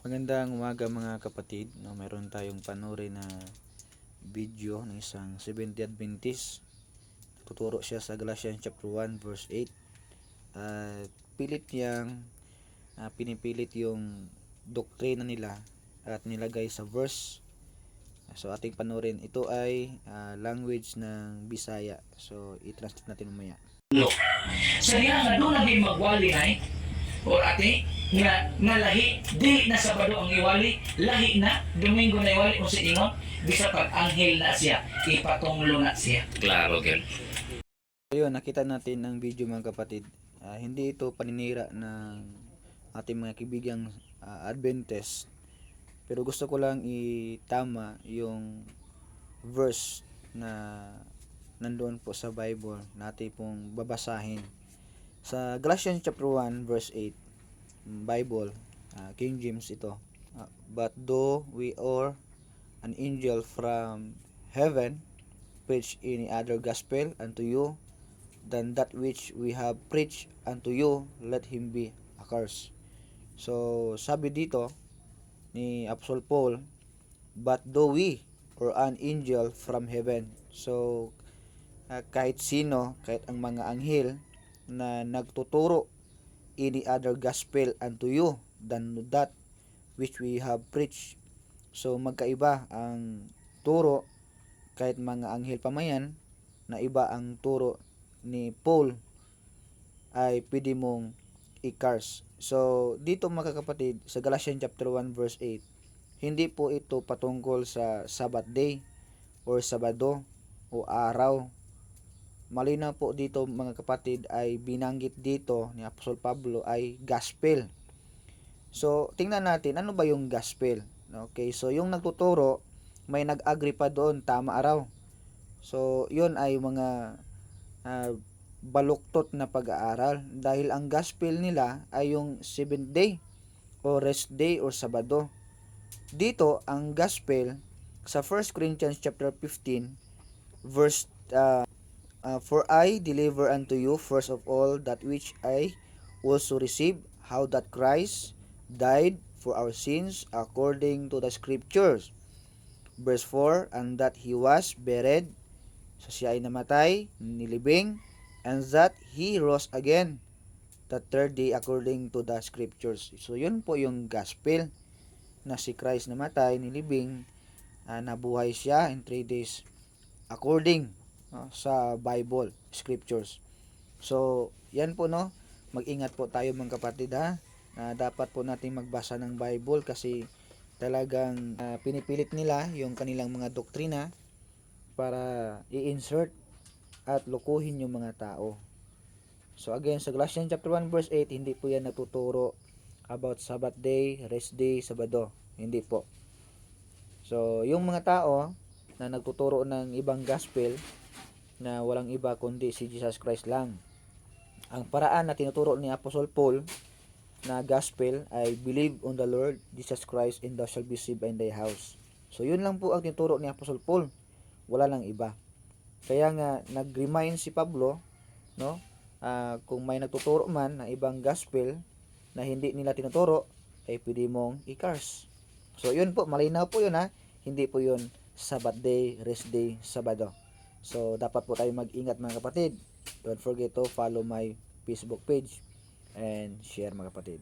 Magandang umaga mga kapatid. Meron tayong panoorin na video ng isang Seventh-day Adventist. Tuturo siya sa Galatians chapter 1 verse 8. At pinipilit yung doktrina nila at nilagay sa verse. So ating panoorin. Ito ay language ng Bisaya. So i-translate natin mamaya. Sa diha nga doon natin magwali ay o ate nga lahi di na Sabado ang iwali, lahi na Domingo na iwali o sa ingon bisa pag anghel na siya ipatunglo na siya. Klaro gyud. Ayun, nakita natin ang video mga kapatid. Hindi ito paninira ng ating mga kaibigang Adventist, pero gusto ko lang itama yung verse na nandoon po sa Bible natin pong babasahin sa Galatians chapter 1 verse 8. Bible, King James ito. But though we are an angel from heaven preach any other gospel unto you than that which we have preached unto you, let him be accursed. So sabi dito ni Apostle Paul, but though we or an angel from heaven. So kahit sino, kahit ang mga anghel na nagtuturo any other gospel unto you than that which we have preached. So magkaiba ang turo, kahit mga anghel pa man na iba ang turo ni Paul ay pwede mong i-curse. So dito mga kapatid sa Galatians chapter 1 verse 8, hindi po ito patungkol sa Sabbath day or Sabado o araw. Malinaw po dito mga kapatid, ay binanggit dito ni Apostol Pablo ay gospel. So tingnan natin ano ba yung gospel. Okay, so yung nagtuturo may nag-agree pa doon, tama araw. So yun ay mga baluktot na pag-aaral, dahil ang gospel nila ay yung 7th day o rest day or Sabado. Dito ang gospel sa 1 Corinthians chapter 15 verse for I deliver unto you first of all that which I also received, how that Christ died for our sins according to the scriptures. Verse 4, and that he was buried, so siya ay namatay, nilibing, and that he rose again the third day according to the scriptures. So yun po yung gospel, na si Christ namatay, nilibing, nabuhay siya in 3 days according sa Bible scriptures. So yan po, no, mag-ingat po tayo mga kapatid, dapat po nating magbasa ng Bible kasi talagang pinipilit nila yung kanilang mga doktrina para i-insert at lukuhin yung mga tao. So again, sa Galatians chapter 1 verse 8, hindi po yan natuturo about Sabbath day, rest day, Sabado. Hindi po. So yung mga tao na nagtuturo ng ibang gospel na walang iba kundi si Jesus Christ lang, ang paraan na tinuturo ni Apostle Paul na gospel ay believe on the Lord Jesus Christ and thou shalt be saved in thy house. So yun lang po ang tinuturo ni Apostle Paul, wala lang iba. Kaya nga nag-remind si Pablo, no, kung may nagtuturo man ng ibang gospel na hindi nila tinuturo, ay pwede mong i-curse. So yun po, malinaw po yun, hindi po yun Sabbath day, rest day, Sabado. So dapat po tayo mag-ingat mga kapatid. Don't forget to follow my Facebook page and share mga kapatid.